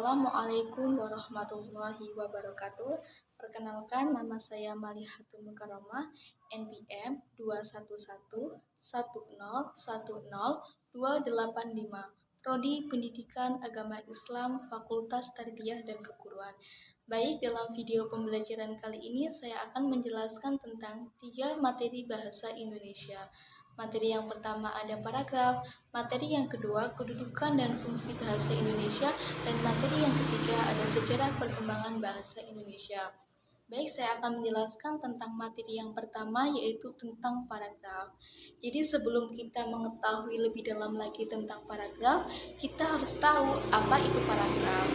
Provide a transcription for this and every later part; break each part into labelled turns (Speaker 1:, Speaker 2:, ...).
Speaker 1: Assalamualaikum warahmatullahi wabarakatuh. Perkenalkan, nama saya Malihatul Mukarramah, NPM 21110100285, Prodi Pendidikan Agama Islam, Fakultas Tarbiyah dan Keguruan. Baik, dalam video pembelajaran kali ini saya akan menjelaskan tentang 3 materi bahasa Indonesia. Materi yang pertama ada paragraf, materi yang kedua kedudukan dan fungsi bahasa Indonesia, dan materi yang ketiga ada sejarah perkembangan bahasa Indonesia. Baik, saya akan menjelaskan tentang materi yang pertama, yaitu tentang paragraf. Jadi sebelum kita mengetahui lebih dalam lagi tentang paragraf, kita harus tahu apa itu paragraf.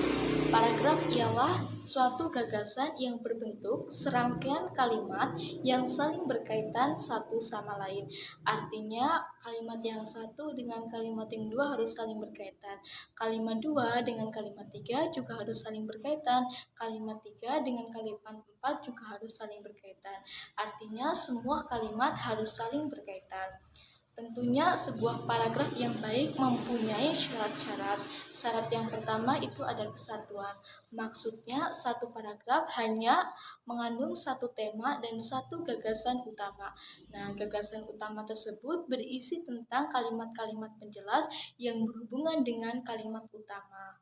Speaker 1: Paragraf ialah suatu gagasan yang berbentuk serangkaian kalimat yang saling berkaitan satu sama lain. Artinya, kalimat yang satu dengan kalimat yang dua harus saling berkaitan. Kalimat dua dengan kalimat tiga juga harus saling berkaitan. Kalimat tiga dengan kalimat empat juga harus saling berkaitan. Artinya, semua kalimat harus saling berkaitan. Tentunya sebuah paragraf yang baik mempunyai syarat-syarat. Syarat yang pertama itu ada kesatuan. Maksudnya satu paragraf hanya mengandung satu tema dan satu gagasan utama. Nah, gagasan utama tersebut berisi tentang kalimat-kalimat penjelas yang berhubungan dengan kalimat utama.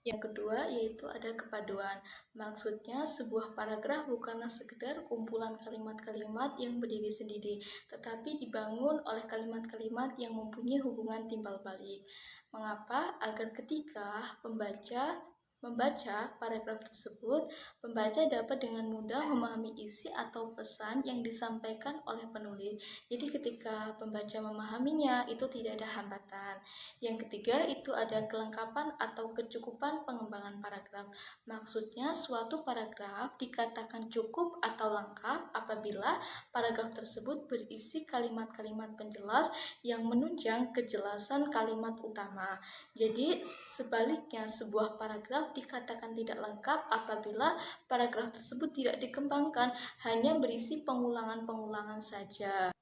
Speaker 1: Yang kedua yaitu ada kepaduan. Maksudnya sebuah paragraf bukanlah sekedar kumpulan kalimat-kalimat yang berdiri sendiri, tetapi dibangun oleh kalimat-kalimat yang mempunyai hubungan timbal balik. Mengapa? Agar ketika membaca paragraf tersebut, pembaca dapat dengan mudah memahami isi atau pesan yang disampaikan oleh penulis. Jadi ketika pembaca memahaminya, itu tidak ada hambatan. Yang ketiga itu ada kelengkapan atau kecukupan pengembangan paragraf. Maksudnya suatu paragraf dikatakan cukup atau lengkap apabila paragraf tersebut berisi kalimat-kalimat penjelas yang menunjang kejelasan kalimat utama. Jadi sebaliknya, sebuah paragraf dikatakan tidak lengkap apabila paragraf tersebut tidak dikembangkan, hanya berisi pengulangan-pengulangan saja.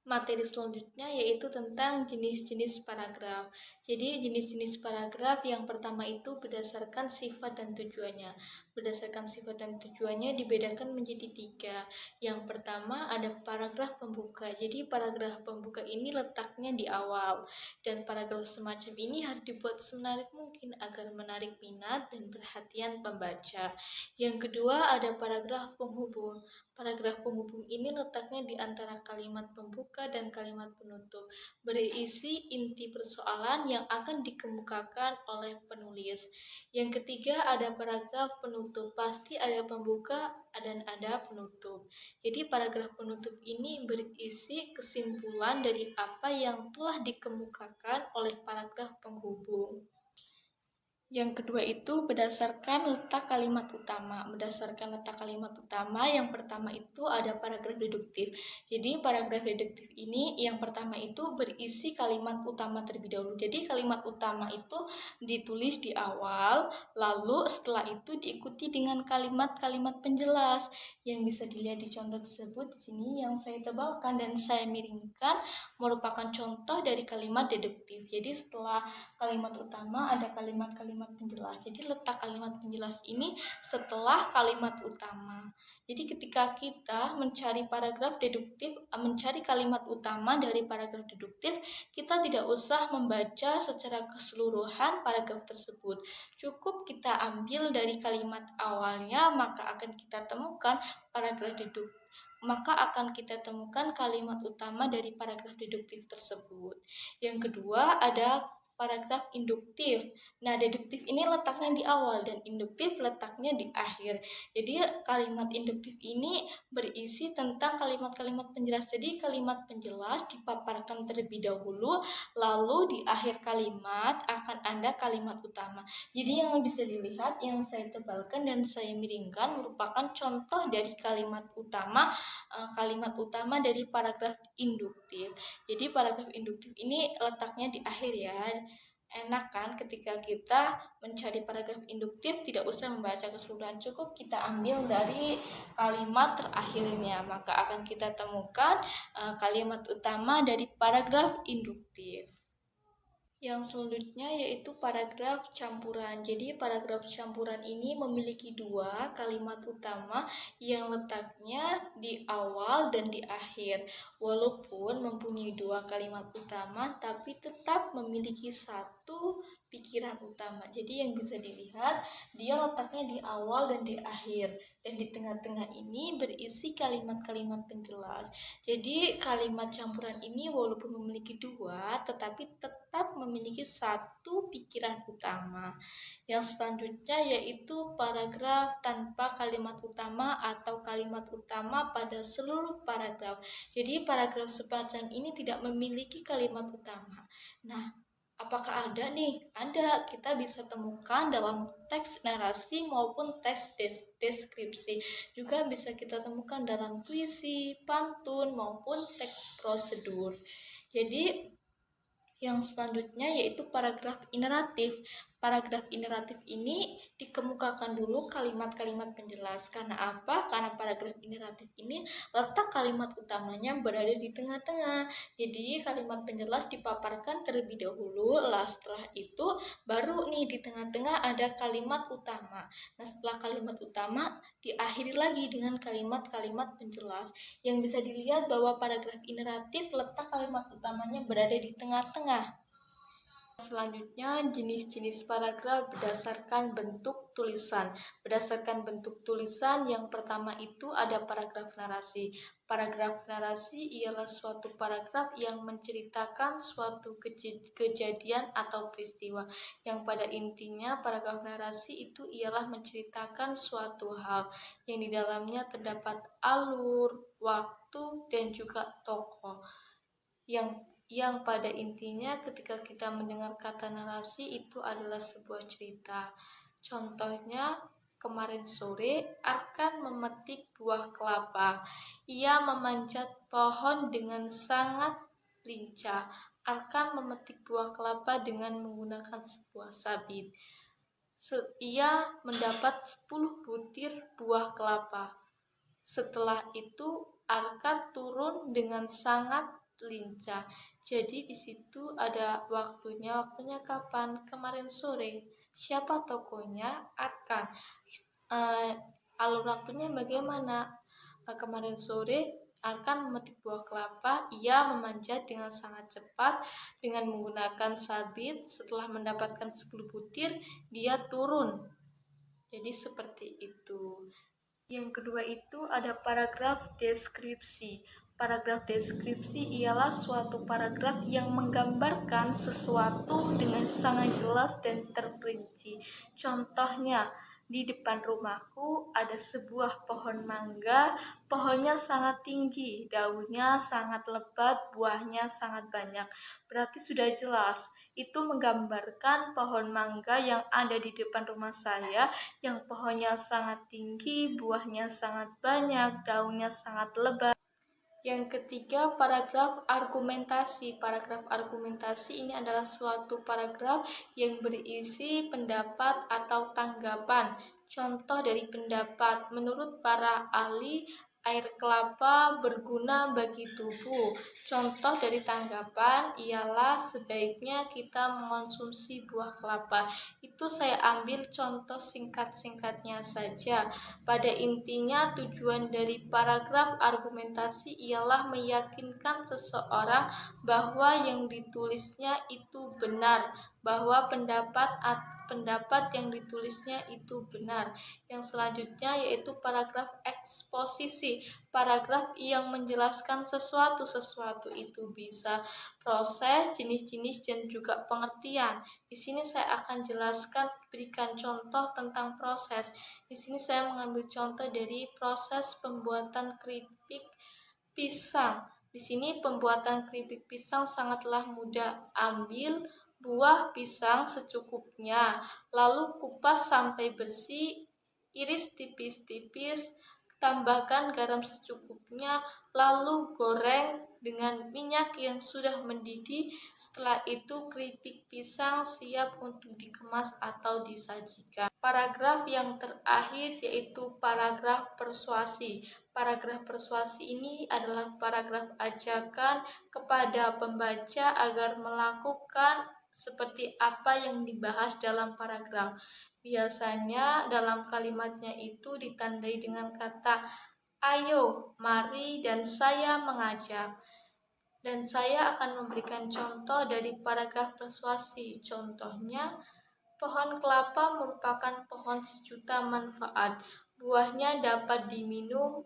Speaker 1: Materi selanjutnya yaitu tentang jenis-jenis paragraf. Jadi jenis-jenis paragraf yang pertama itu berdasarkan sifat dan tujuannya. Berdasarkan sifat dan tujuannya dibedakan menjadi 3. Yang pertama ada paragraf pembuka. Jadi paragraf pembuka ini letaknya di awal, dan paragraf semacam ini harus dibuat semenarik mungkin agar menarik minat dan perhatian pembaca. Yang kedua ada paragraf penghubung. Paragraf penghubung ini letaknya di antara kalimat pembuka dan kalimat penutup, berisi inti persoalan yang akan dikemukakan oleh penulis. Yang ketiga ada paragraf penutup, pasti ada pembuka dan ada penutup. Jadi paragraf penutup ini berisi kesimpulan dari apa yang telah dikemukakan oleh paragraf penghubung. Yang kedua itu berdasarkan letak kalimat utama. Berdasarkan letak kalimat utama, yang pertama itu ada paragraf deduktif. Jadi paragraf deduktif ini yang pertama itu berisi kalimat utama terlebih dahulu. Jadi kalimat utama itu ditulis di awal, lalu setelah itu diikuti dengan kalimat-kalimat penjelas yang bisa dilihat di contoh tersebut. Di sini yang saya tebalkan dan saya miringkan merupakan contoh dari kalimat deduktif. Jadi setelah kalimat utama ada kalimat-kalimat penjelas. Jadi letak kalimat penjelas ini setelah kalimat utama. Jadi ketika kita mencari paragraf deduktif, mencari kalimat utama dari paragraf deduktif, kita tidak usah membaca secara keseluruhan paragraf tersebut. Cukup kita ambil dari kalimat awalnya, maka akan kita temukan kalimat utama dari paragraf deduktif tersebut. Yang kedua ada paragraf induktif. Nah, deduktif ini letaknya di awal dan induktif letaknya di akhir. Jadi kalimat induktif ini berisi tentang kalimat-kalimat penjelas. Jadi kalimat penjelas dipaparkan terlebih dahulu, lalu di akhir kalimat akan ada kalimat utama. Jadi yang bisa dilihat, yang saya tebalkan dan saya miringkan merupakan contoh dari kalimat utama dari paragraf induktif. Jadi paragraf induktif ini letaknya di akhir ya. Enak kan ketika kita mencari paragraf induktif, tidak usah membaca keseluruhan, cukup kita ambil dari kalimat terakhirnya, maka akan kita temukan kalimat utama dari paragraf induktif. Yang selanjutnya yaitu paragraf campuran. Jadi paragraf campuran ini memiliki dua kalimat utama yang letaknya di awal dan di akhir. Walaupun mempunyai dua kalimat utama, tapi tetap memiliki satu pikiran utama. Jadi yang bisa dilihat, dia letaknya di awal dan di akhir. Dan di tengah-tengah ini berisi kalimat-kalimat penjelas. Jadi kalimat campuran ini walaupun memiliki dua, tetapi tetap memiliki satu pikiran utama. Yang selanjutnya yaitu paragraf tanpa kalimat utama atau kalimat utama pada seluruh paragraf. Jadi paragraf semacam ini tidak memiliki kalimat utama. Nah, apakah ada nih? Ada, kita bisa temukan dalam teks narasi maupun teks deskripsi. Juga bisa kita temukan dalam puisi, pantun, maupun teks prosedur. Jadi, yang selanjutnya yaitu paragraf ineratif. Paragraf ineratif ini dikemukakan dulu kalimat-kalimat penjelas. Karena apa? Karena paragraf ineratif ini letak kalimat utamanya berada di tengah-tengah. Jadi kalimat penjelas dipaparkan terlebih dahulu, setelah itu baru nih di tengah-tengah ada kalimat utama. Nah, setelah kalimat utama diakhiri lagi dengan kalimat-kalimat penjelas. Yang bisa dilihat bahwa paragraf ineratif letak kalimat utamanya berada di tengah-tengah. Selanjutnya, jenis-jenis paragraf berdasarkan bentuk tulisan. Berdasarkan bentuk tulisan, yang pertama itu ada paragraf narasi. Paragraf narasi ialah suatu paragraf yang menceritakan suatu kejadian atau peristiwa. Yang pada intinya, paragraf narasi itu ialah menceritakan suatu hal yang di dalamnya terdapat alur, waktu, dan juga tokoh. Yang pada intinya ketika kita mendengar kata narasi itu adalah sebuah cerita. Contohnya, kemarin sore Arkan memetik buah kelapa. Ia memanjat pohon dengan sangat lincah. Arkan memetik buah kelapa dengan menggunakan sebuah sabit. Ia mendapat 10 butir buah kelapa. Setelah itu Arkan turun dengan sangat lincah. Jadi di situ ada waktunya kapan? Kemarin sore. Siapa tokohnya? Arkan. Alur waktunya bagaimana? Kemarin sore Arkan memetik buah kelapa. Ia memanjat dengan sangat cepat dengan menggunakan sabit. Setelah mendapatkan 10 butir, dia turun. Jadi seperti itu. Yang kedua itu ada paragraf deskripsi. Paragraf deskripsi ialah suatu paragraf yang menggambarkan sesuatu dengan sangat jelas dan terperinci. Contohnya, di depan rumahku ada sebuah pohon mangga. Pohonnya sangat tinggi, daunnya sangat lebat, buahnya sangat banyak. Berarti sudah jelas, itu menggambarkan pohon mangga yang ada di depan rumah saya, yang pohonnya sangat tinggi, buahnya sangat banyak, daunnya sangat lebat. Yang ketiga, paragraf argumentasi. Paragraf argumentasi ini adalah suatu paragraf yang berisi pendapat atau tanggapan. Contoh dari pendapat, menurut para ahli, air kelapa berguna bagi tubuh. Contoh dari tanggapan ialah sebaiknya kita mengonsumsi buah kelapa. Itu saya ambil contoh singkat-singkatnya saja. Pada intinya, tujuan dari paragraf argumentasi ialah meyakinkan seseorang bahwa yang ditulisnya itu benar, bahwa pendapat yang ditulisnya itu benar. Yang selanjutnya yaitu paragraf eksposisi. Paragraf yang menjelaskan sesuatu itu bisa proses, jenis-jenis, dan juga pengertian. Di sini saya akan jelaskan, berikan contoh tentang proses. Di sini saya mengambil contoh dari proses pembuatan keripik pisang. Di sini pembuatan keripik pisang sangatlah mudah. Ambil buah pisang secukupnya, lalu kupas sampai bersih, iris tipis-tipis, tambahkan garam secukupnya, lalu goreng dengan minyak yang sudah mendidih. Setelah itu keripik pisang siap untuk dikemas atau disajikan. Paragraf yang terakhir yaitu paragraf persuasi. Paragraf persuasi ini adalah paragraf ajakan kepada pembaca agar melakukan seperti apa yang dibahas dalam paragraf. Biasanya dalam kalimatnya itu ditandai dengan kata ayo, mari, dan saya mengajak. Dan saya akan memberikan contoh dari paragraf persuasi. Contohnya, pohon kelapa merupakan pohon sejuta manfaat. Buahnya dapat diminum,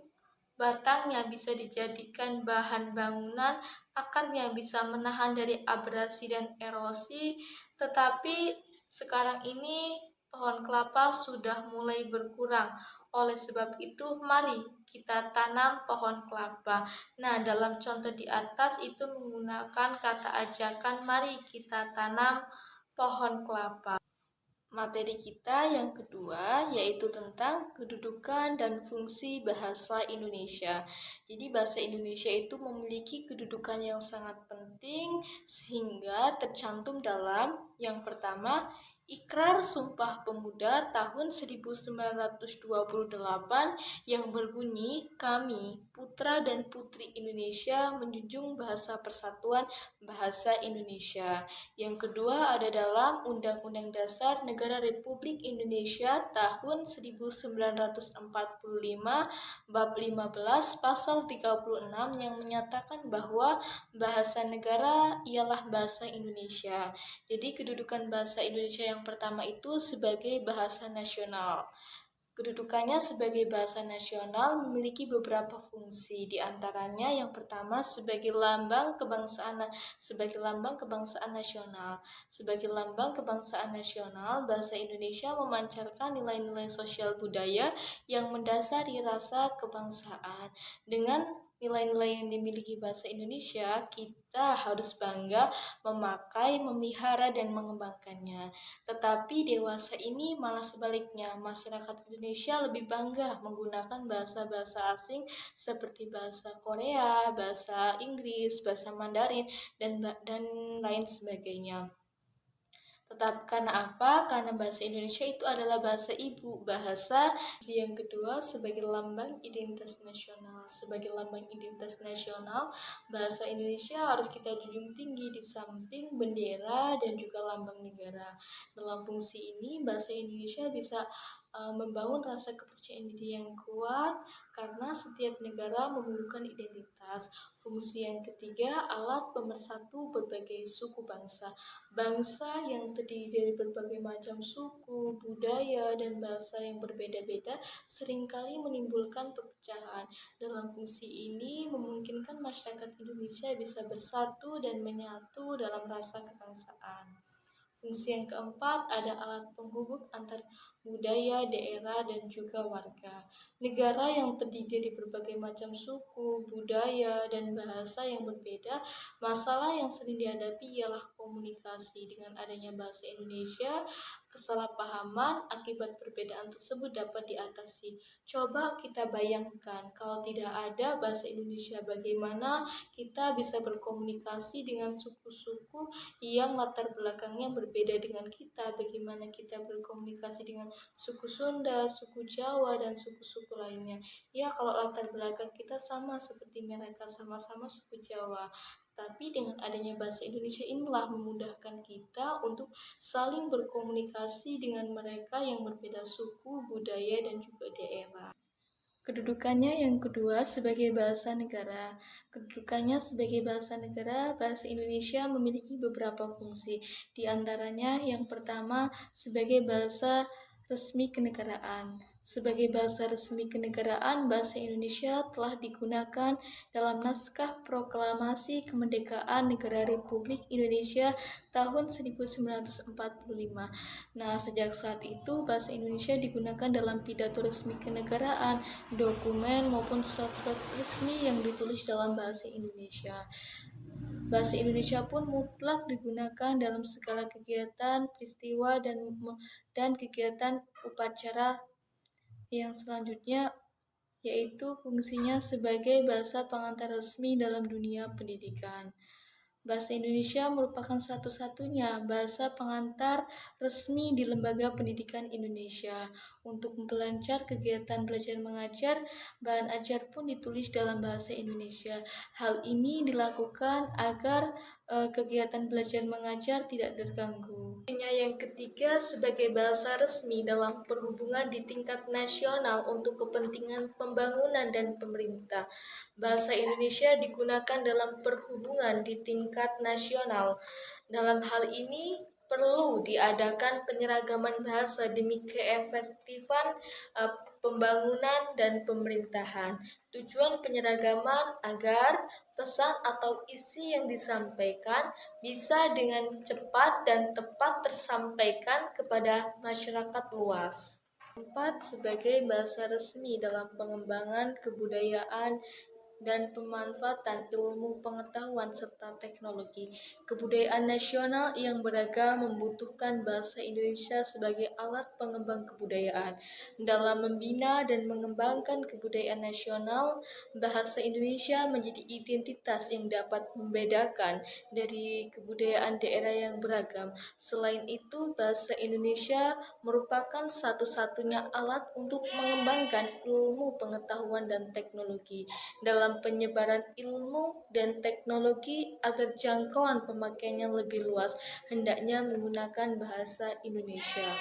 Speaker 1: batangnya bisa dijadikan bahan bangunan, akarnya bisa menahan dari abrasi dan erosi. Tetapi sekarang ini pohon kelapa sudah mulai berkurang. Oleh sebab itu, mari kita tanam pohon kelapa. Nah, dalam contoh di atas itu menggunakan kata ajakan, mari kita tanam pohon kelapa. Materi kita yang kedua yaitu tentang kedudukan dan fungsi bahasa Indonesia. Jadi bahasa Indonesia itu memiliki kedudukan yang sangat penting sehingga tercantum dalam yang pertama Ikrar Sumpah Pemuda tahun 1928 yang berbunyi, kami, putra dan putri Indonesia, menjunjung bahasa persatuan bahasa Indonesia. Yang kedua ada dalam Undang-Undang Dasar Negara Republik Indonesia tahun 1945 bab 15 pasal 36 yang menyatakan bahwa bahasa negara ialah bahasa Indonesia. Jadi kedudukan bahasa Indonesia yang pertama itu sebagai bahasa nasional. Kedudukannya sebagai bahasa nasional memiliki beberapa fungsi, di antaranya yang pertama sebagai lambang kebangsaan nasional. Sebagai lambang kebangsaan nasional, bahasa Indonesia memancarkan nilai-nilai sosial budaya yang mendasari rasa kebangsaan. Dengan nilai-nilai yang dimiliki bahasa Indonesia, kita harus bangga memakai, memelihara, dan mengembangkannya. Tetapi dewasa ini malah sebaliknya, masyarakat Indonesia lebih bangga menggunakan bahasa-bahasa asing seperti bahasa Korea, bahasa Inggris, bahasa Mandarin, dan lain sebagainya. Tetapi karena apa? Karena bahasa Indonesia itu adalah bahasa ibu, bahasa yang kedua sebagai lambang identitas nasional. Sebagai lambang identitas nasional, bahasa Indonesia harus kita junjung tinggi di samping bendera dan juga lambang negara. Dalam fungsi ini, bahasa Indonesia bisa membangun rasa kepercayaan diri yang kuat karena setiap negara memerlukan identitas. Fungsi yang ketiga, alat pemersatu berbagai suku bangsa. Bangsa yang terdiri dari berbagai macam suku, budaya, dan bahasa yang berbeda-beda seringkali menimbulkan perpecahan. Dalam fungsi ini memungkinkan masyarakat Indonesia bisa bersatu dan menyatu dalam rasa kebangsaan. Fungsi yang keempat ada alat penghubung antar budaya, daerah, dan juga warga. Negara yang terdiri dari berbagai macam suku, budaya, dan bahasa yang berbeda, masalah yang sering dihadapi ialah komunikasi. Dengan adanya bahasa Indonesia, kesalahpahaman akibat perbedaan tersebut dapat diatasi. Coba kita bayangkan, kalau tidak ada bahasa Indonesia, bagaimana kita bisa berkomunikasi dengan suku-suku yang latar belakangnya berbeda dengan kita, bagaimana kita berkomunikasi dengan suku Sunda, suku Jawa, dan suku-suku lainnya. Ya, kalau latar belakang kita sama seperti mereka, sama-sama suku Jawa. Tapi dengan adanya bahasa Indonesia inilah memudahkan kita untuk saling berkomunikasi dengan mereka yang berbeda suku, budaya, dan juga daerah. Kedudukannya yang kedua sebagai bahasa negara. Kedudukannya sebagai bahasa negara, bahasa Indonesia memiliki beberapa fungsi. Di antaranya yang pertama sebagai bahasa resmi kenegaraan. Sebagai bahasa resmi kenegaraan, bahasa Indonesia telah digunakan dalam naskah proklamasi kemerdekaan Negara Republik Indonesia tahun 1945. Nah, sejak saat itu bahasa Indonesia digunakan dalam pidato resmi kenegaraan, dokumen maupun surat-surat resmi yang ditulis dalam bahasa Indonesia. Bahasa Indonesia pun mutlak digunakan dalam segala kegiatan, peristiwa, dan kegiatan upacara yang selanjutnya yaitu fungsinya sebagai bahasa pengantar resmi dalam dunia pendidikan. Bahasa Indonesia merupakan satu-satunya bahasa pengantar resmi di lembaga pendidikan Indonesia. Untuk memperlancar kegiatan belajar mengajar, bahan ajar pun ditulis dalam bahasa Indonesia. Hal ini dilakukan agar kegiatan belajar mengajar tidak terganggu. Yang ketiga, sebagai bahasa resmi dalam perhubungan di tingkat nasional untuk kepentingan pembangunan dan pemerintah. Bahasa Indonesia digunakan dalam perhubungan di tingkat nasional. Dalam hal ini, perlu diadakan penyeragaman bahasa demi keefektifan pembangunan dan pemerintahan. Tujuan penyeragaman agar pesan atau isi yang disampaikan bisa dengan cepat dan tepat tersampaikan kepada masyarakat luas. 4. Sebagai bahasa resmi dalam pengembangan kebudayaan dan pemanfaatan ilmu pengetahuan serta teknologi. Kebudayaan nasional yang beragam membutuhkan bahasa Indonesia sebagai alat pengembang kebudayaan. Dalam membina dan mengembangkan kebudayaan nasional, bahasa Indonesia menjadi identitas yang dapat membedakan dari kebudayaan daerah yang beragam. Selain itu, bahasa Indonesia merupakan satu-satunya alat untuk mengembangkan ilmu pengetahuan dan teknologi. Dalam penyebaran ilmu dan teknologi agar jangkauan pemakaiannya lebih luas, hendaknya menggunakan bahasa Indonesia.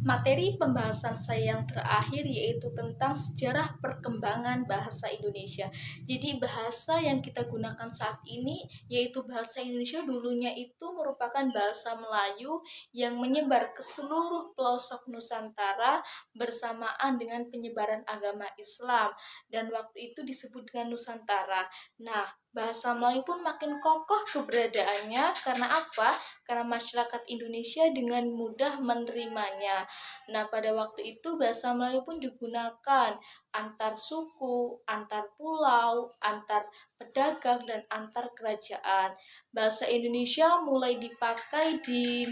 Speaker 1: Materi pembahasan saya yang terakhir yaitu tentang sejarah perkembangan bahasa Indonesia. Jadi bahasa yang kita gunakan saat ini yaitu bahasa Indonesia dulunya itu merupakan bahasa Melayu yang menyebar ke seluruh pelosok Nusantara bersamaan dengan penyebaran agama Islam, dan waktu itu disebut dengan Nusantara. Nah, bahasa Melayu pun makin kokoh keberadaannya karena apa? Karena masyarakat Indonesia dengan mudah menerimanya. Nah, pada waktu itu bahasa Melayu pun digunakan antar suku, antar pulau, antar pedagang, dan antar kerajaan. Bahasa Indonesia mulai dipakai di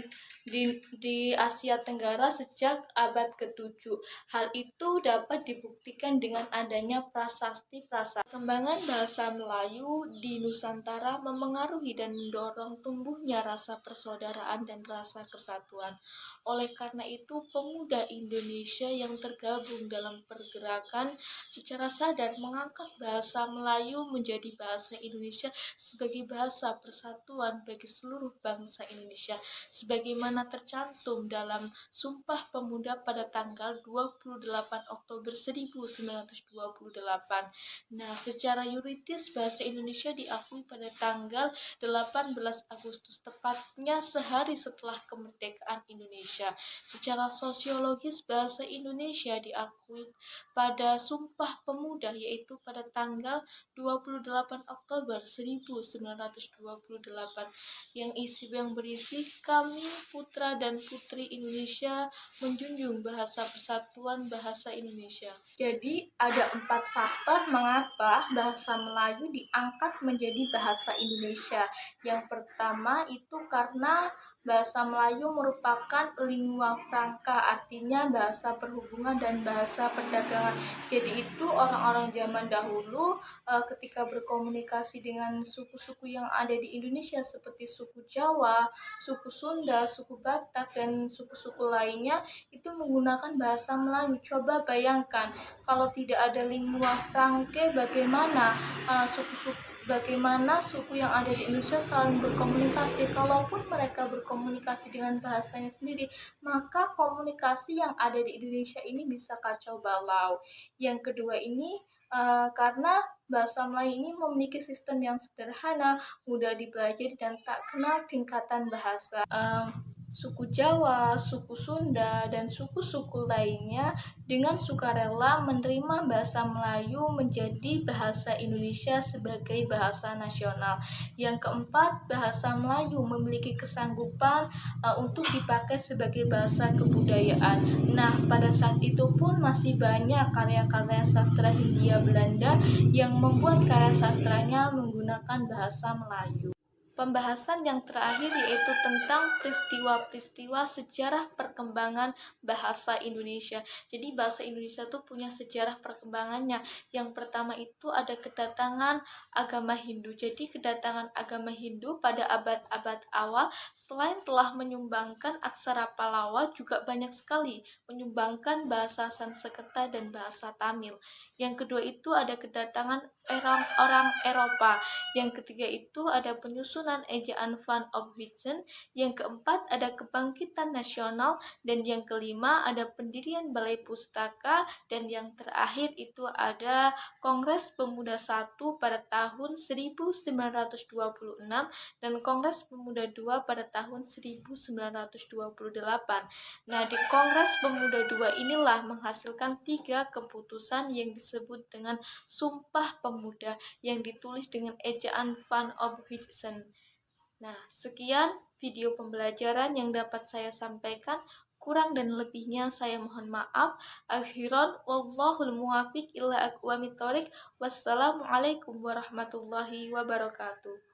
Speaker 1: Asia Tenggara sejak abad ke-7. Hal itu dapat dibuktikan dengan adanya prasasti-prasasti. Perkembangan bahasa Melayu di Nusantara memengaruhi dan mendorong tumbuhnya rasa persaudaraan dan rasa kesatuan. Oleh karena itu, pemuda Indonesia yang tergabung dalam pergerakan secara sadar mengangkat bahasa Melayu menjadi bahasa Indonesia sebagai bahasa persatuan bagi seluruh bangsa Indonesia, sebagaimana tercantum dalam Sumpah Pemuda pada tanggal 28 Oktober 1928. Nah, secara yuridis bahasa Indonesia diakui pada tanggal 18 Agustus, tepatnya sehari setelah kemerdekaan Indonesia. Secara sosiologis bahasa Indonesia diakui pada Sumpah Pemuda yaitu pada tanggal 28 Oktober 1928 yang berisi kami putra dan putri Indonesia menjunjung bahasa persatuan bahasa Indonesia. Jadi ada 4 faktor mengapa bahasa Melayu diangkat menjadi bahasa Indonesia. Yang pertama itu karena bahasa Melayu merupakan lingua franca, artinya bahasa perhubungan dan bahasa perdagangan. Jadi itu orang-orang zaman dahulu ketika berkomunikasi dengan suku-suku yang ada di Indonesia seperti suku Jawa, suku Sunda, suku Batak, dan suku-suku lainnya itu menggunakan bahasa Melayu. Coba bayangkan kalau tidak ada lingua franca, bagaimana suku yang ada di Indonesia saling berkomunikasi. Kalaupun mereka berkomunikasi dengan bahasanya sendiri, maka komunikasi yang ada di Indonesia ini bisa kacau balau. Yang kedua ini karena bahasa Melayu ini memiliki sistem yang sederhana, mudah dipelajari, dan tak kenal tingkatan bahasa. Suku Jawa, suku Sunda, dan suku-suku lainnya dengan sukarela menerima bahasa Melayu menjadi bahasa Indonesia sebagai bahasa nasional. Yang keempat, bahasa Melayu memiliki kesanggupan untuk dipakai sebagai bahasa kebudayaan. Nah, pada saat itu pun masih banyak karya-karya sastra Hindia Belanda yang membuat karya sastranya menggunakan bahasa Melayu. Pembahasan yang terakhir yaitu tentang peristiwa-peristiwa sejarah perkembangan bahasa Indonesia. Jadi bahasa Indonesia itu punya sejarah perkembangannya. Yang pertama itu ada kedatangan agama Hindu. Jadi kedatangan agama Hindu pada abad-abad awal selain telah menyumbangkan aksara Pallawa, juga banyak sekali menyumbangkan bahasa Sanskerta dan bahasa Tamil. Yang kedua itu ada kedatangan orang Eropa. Yang ketiga itu ada penyusunan ejaan Van Ophuijsen. Yang keempat ada kebangkitan nasional. Dan yang kelima ada pendirian Balai Pustaka. Dan yang terakhir itu ada Kongres Pemuda I pada tahun 1926 dan Kongres Pemuda II pada tahun 1928. Nah, di Kongres Pemuda II inilah menghasilkan 3 keputusan yang disebut dengan Sumpah Pemuda yang ditulis dengan ejaan Van Ophuijsen. Nah, sekian video pembelajaran yang dapat saya sampaikan. Kurang dan lebihnya saya mohon maaf. Akhiran wallahul muwafiq ila aqwamit thoriq. Wassalamualaikum warahmatullahi wabarakatuh.